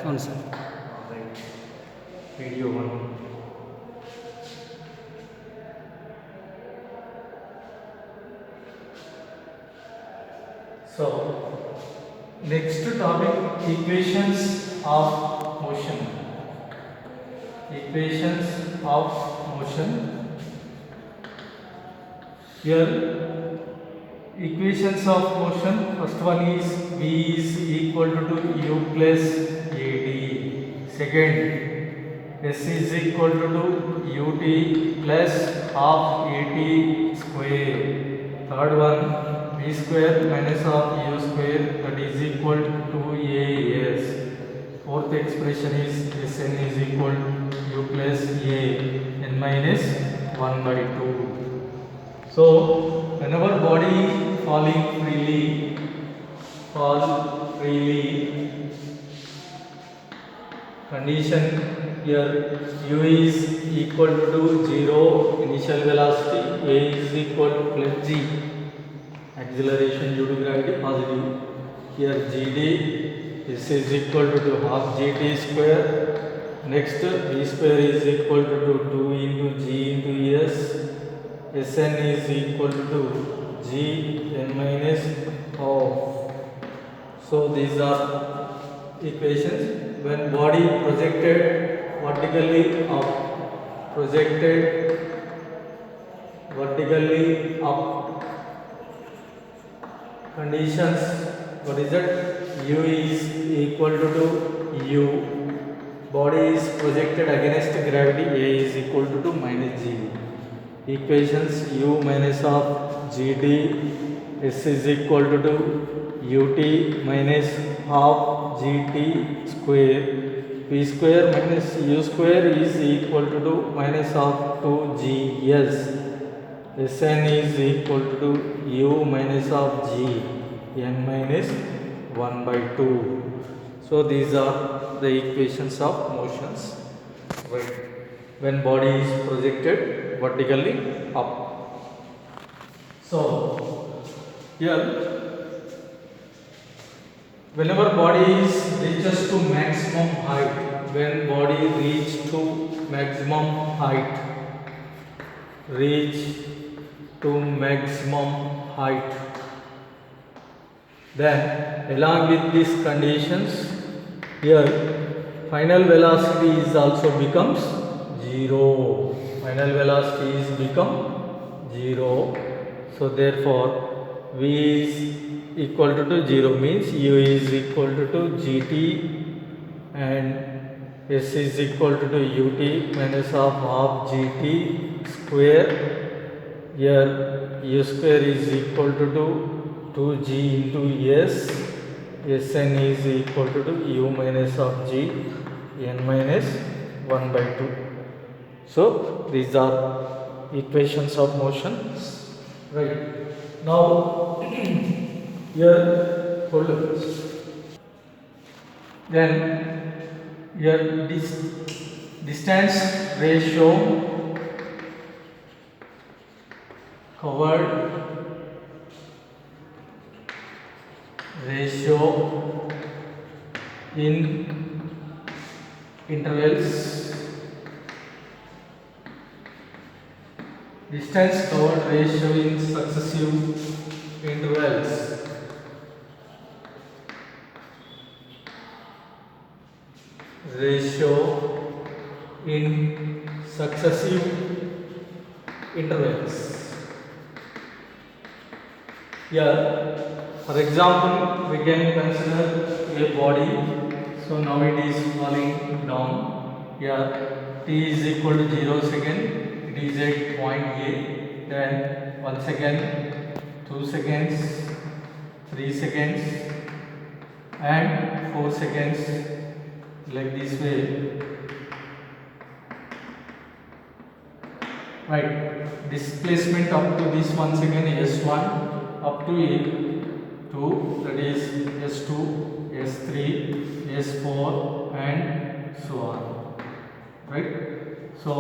అవును sir. Right. Video 1. So, next topic, equations of motion. Equations of motion. Here, equations of motion, first one is V is equal to U plus AD. Second, S is equal to UT plus half AT square. Third one, V square minus half U square, that is equal to AS. Fourth expression is Sn is equal to U plus A n minus 1 by 2. So, whenever body falling freely, condition here U is equal to 0, initial velocity, A is equal to plus G, acceleration due to gravity positive. Here GD, this is equal to half GT square. Next, V square is equal to 2 into G into S. Sn is equal to G n minus half. So these are equations. When body projected vertically up, conditions, what is it? U is equal to U. Body is projected against gravity, A is equal to minus G. Equations U minus of GD, S is equal to UT minus half GT square. P square minus U square is equal to minus of 2GS. Sn is equal to U minus of G n minus 1 by 2. So these are the equations of motions, right, when body is projected vertically up. So here, whenever body is reaches to maximum height, when body reach to maximum height, then along with these conditions, here final velocity is also becomes 0. Final velocity is become 0. So therefore V is equal to 0 means U is equal to GT and S is equal to UT minus of half GT square. Here U square is equal to 2G into S. Sn is equal to U minus of G n minus 1 by 2. So these are equations of motion, right. Now here hold on. Then here this distance ratio covered ratio in intervals, distance covered ratio in successive intervals. Ratio in successive intervals. Here, for example, we can consider a body. So now it is falling down. Here t is equal to 0 second. It is at point A. Then 1 second, 2 seconds, 3 seconds, and 4 seconds. Like this way, right. Displacement up to this 1 second S1 up to A2, that is S2, S3, S4 and so on, right. So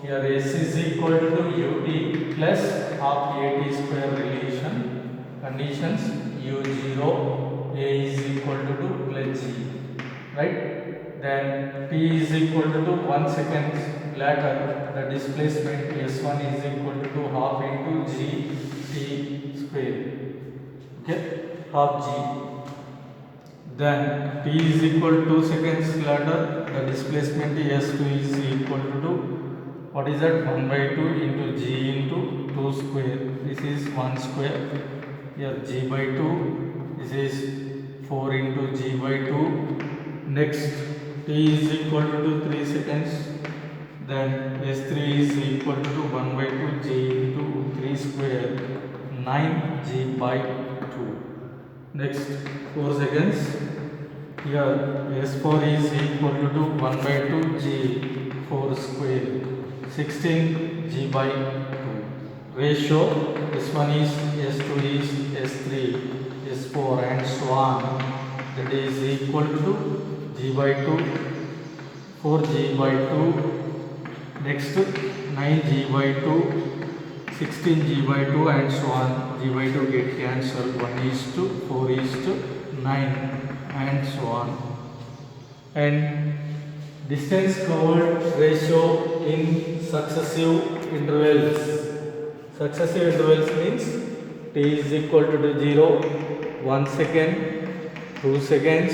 here S is equal to UT plus half AT square relation. Conditions U0, A is equal to plus G right? Then t is equal to 1 second later, the displacement s1 is equal to half into g t square, okay, half g. Then t is equal to 2 seconds later, the displacement s2 is equal to what is that, 1 by 2 into g into 2 square, this is 1 square, here g by 2, this is 4 into g by 2. Next t is equal to 3 seconds, then s3 is equal to 1 by 2 g into 3 square, 9 g by 2. Next 4 seconds, here s4 is equal to 1 by 2 g 4 square, 16 g by 2. Ratio s1 is s2 is s3 s4 and so on, that is equal to g by 2 4g by 2. Next 9g by 2 16g by 2 and so on, g by 2 get cancelled, 1 is to 4 is to 9 and so on. And distance covered ratio in successive intervals. Successive intervals means t is equal to 0, 1 second, 2 seconds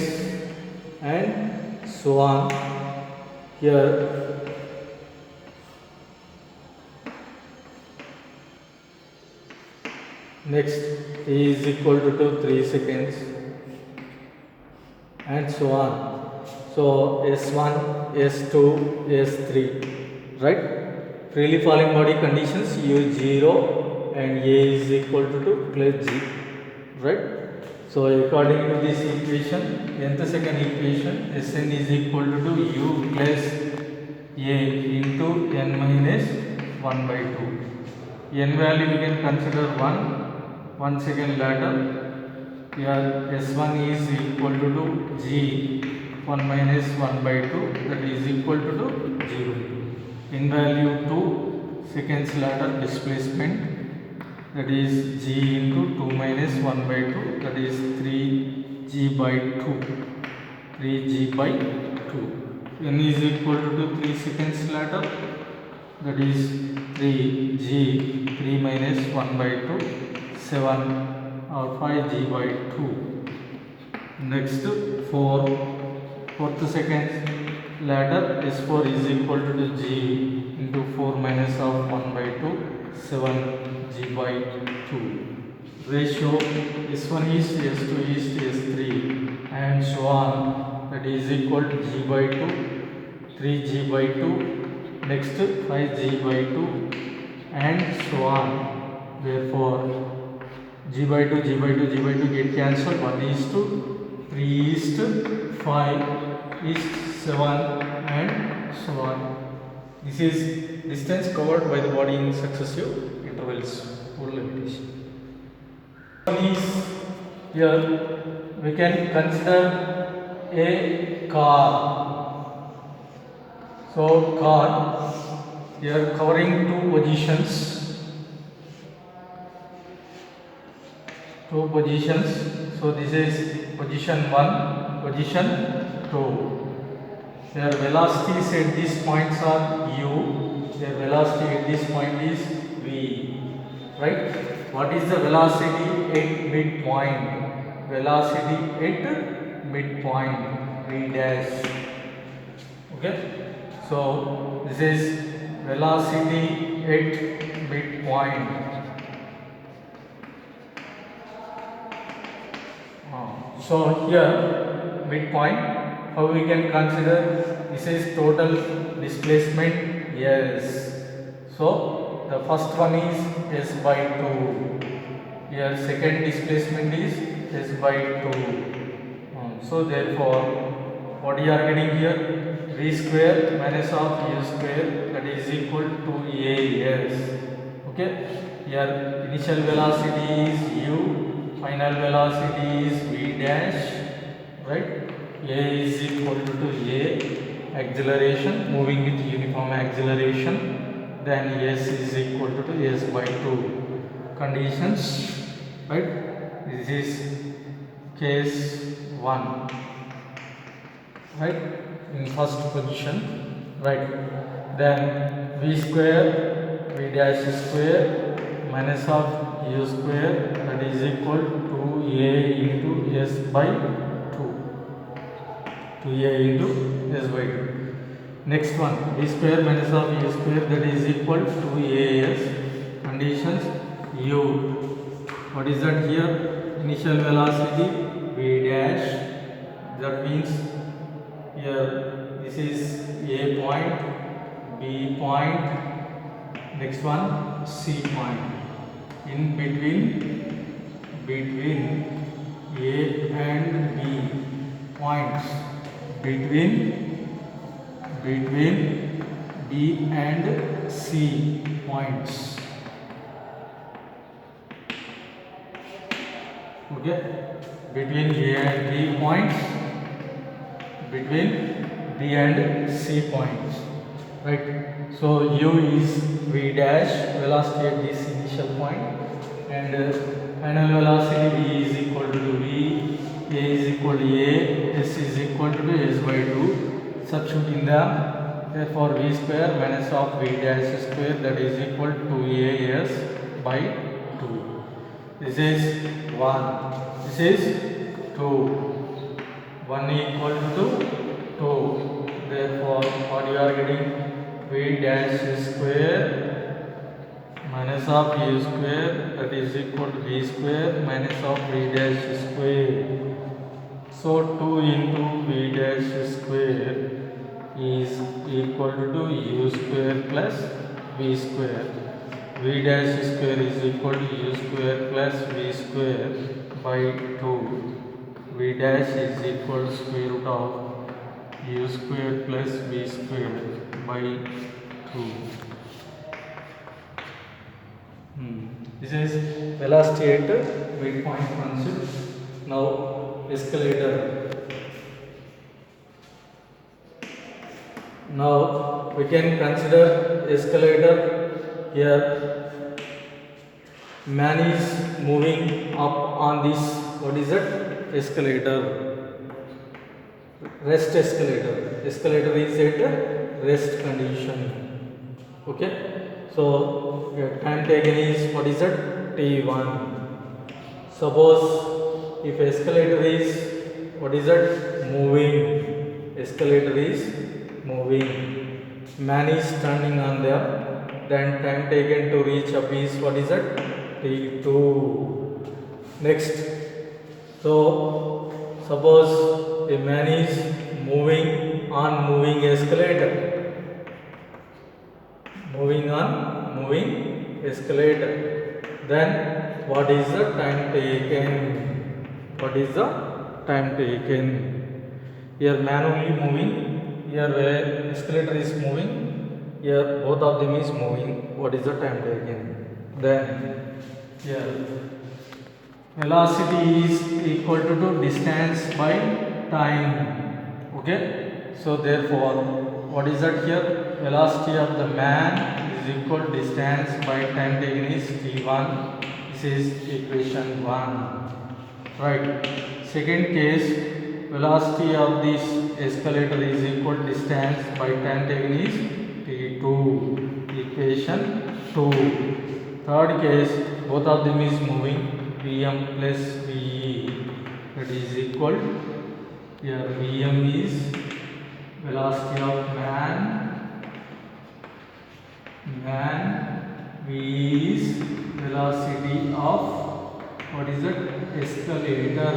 and so on. Here next t is equal to 3 seconds and so on. So S1, S2, S3, right? Freely falling body conditions, use 0 and A is equal to plus G, right? So according to this equation, nth second equation, Sn is equal to U plus A into n minus 1 by 2. N value we can consider 1 second later. Here S1 is equal to G 1 minus 1 by 2, that is equal to 0. In value 2 seconds later, displacement, that is G into 2 minus 1 by 2, that is 3G by 2. 3G by 2. N is equal to 3 seconds later, that is 3G 3 minus 1 by 2, 7 or 5G by 2. Next 4th second later, S4 is equal to G into 4 minus of 1 by 2, 7G by 2. Ratio S1 is S2 is S3 and so on, that is equal to G by 2, 3G by 2, next 5G by 2 and so on. Therefore G by 2, G by 2, G by 2 get cancelled, 1 is to 3 is to 5 is 7 and so on. This is distance covered by the body in successive intervals. Full limitation. Here we can consider a car. So car here covering two positions. So this is position 1, position 2. Their velocities at these points are u, their velocity at this point is v, right? What is the velocity at midpoint? Velocity at midpoint, v dash. Okay, so this is velocity at midpoint. So here midpoint, how we can consider, this is total displacement, yes. So the first one is s by 2, here second displacement is s by 2. So therefore what you are getting here, v square minus of u square, that is equal to a, yes. Okay, here initial velocity is u, final velocity is v dash, right? A is equal to a, acceleration moving with uniform acceleration, then s is equal to s by 2. Conditions, right? This is case 1. right, in first position, right. Then v square v dash square minus of u square, that is equal to a into s by 2, a into s by 2. Next one, v square minus of u square, that is equal to as. Conditions, u, what is that here? Initial velocity v dash, that means here this is a point, b point, next one c point. In between a and b points, between b and c points. Okay, between a and b points, between b and c points, right. So u is v dash, velocity at this initial point, and final velocity v is equal to v, a is equal to a, s is equal to s by 2. Substituting them, therefore v square minus of v dash square, that is equal to as by 2. This is 1, this is 2, 1 equal to 2. Therefore what you are getting, v dash square minus of u square, that is equal to v square minus of v dash square. So 2 into v dash square is equal to u square plus v square. V dash square is equal to u square plus v square by 2. V dash is equal to square root of u square plus v square by 2. This is velocity at midpoint concept. Now escalator. Now we can consider escalator. Here man is moving up on this, what is it? Escalator. Rest escalator. Escalator is at rest condition. Okay. So time taken is, what is it? T1. Suppose if escalator is, what is it? Moving. Escalator is moving. Man is standing on there. Then time taken to reach up is, what is it? T2. Next. So suppose a man is moving on moving escalator. Moving on moving escalator. Then what is the time taken? What is the time taken? Here man only moving. Here where escalator is moving. Here both of them is moving. What is the time taken? Then here velocity is equal to distance by time. Okay. So therefore what is that here? Velocity of the man is equal to distance by time taken is t1. This is equation 1. Right. Second case, velocity of this escalator is equal to distance by time taken is t2. Equation 2. Third case, both of them is moving, Vm plus Ve, that is equal, here Vm is velocity of man, V is velocity of, what is it? Escalator.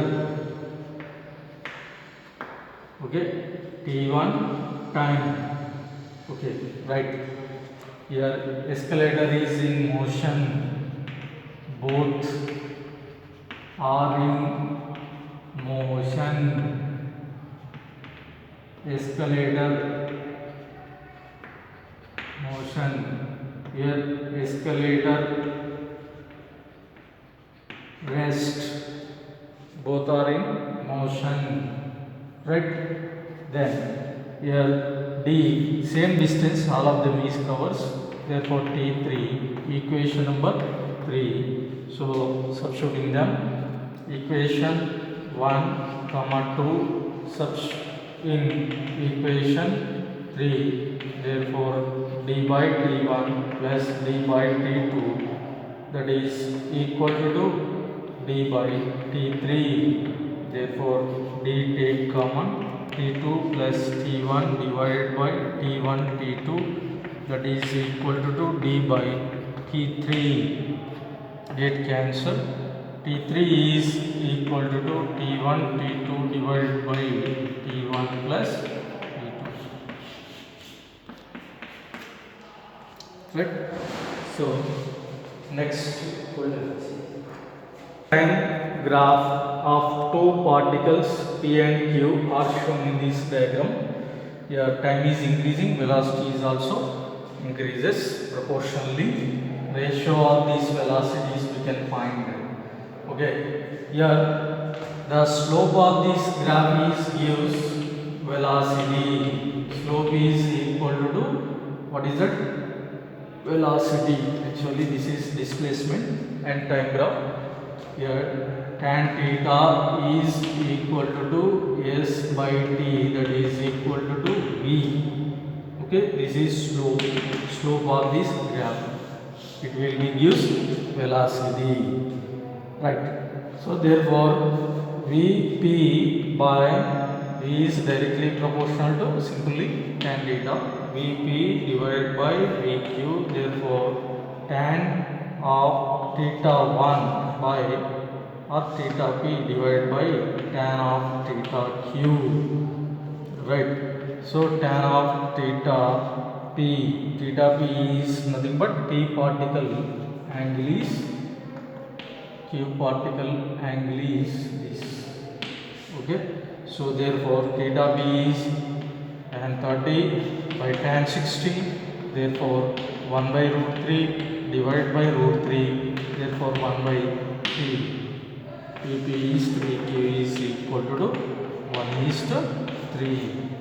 Okay, t1 time. Okay, right. Here escalator is in motion, both are in motion. Escalator motion. Here escalator rest, both are in motion, right? Then here D, same distance, all of them is covers, therefore T3, equation number 3. So substituting them, equation 1, 2, in equation 3. Therefore d by t1 plus d by t2, that is equal to d by t3. Therefore d take common, t2 plus t1 divided by t1 t2, that is equal to d by t3. Get cancel. t3 is equal to t1 t2 divided by t1 plus t2. Right? So next time graph of two particles P and Q are shown in this diagram. Here time is increasing, velocity is also increases proportionally. Ratio of these velocities we can find. Okay, here the slope of this graph is gives velocity. Slope is equal to what is that? Velocity. Actually this is displacement and time graph. Here tan theta is equal to s by t, that is equal to v. Okay, this is slope of this graph. It will be gives velocity, right? So therefore vp by v is directly proportional to simply tan theta, vp divided by vq. Therefore tan of theta 1 by or theta p divided by tan of theta q, right? So tan of theta p is nothing but p particle angle is q particle angle is this. Okay, so therefore theta p is tan 30 by tan 60. Therefore 1 by root 3 divided by root 3. Therefore 1 by 3. pp is 3, q is equal to 1:3.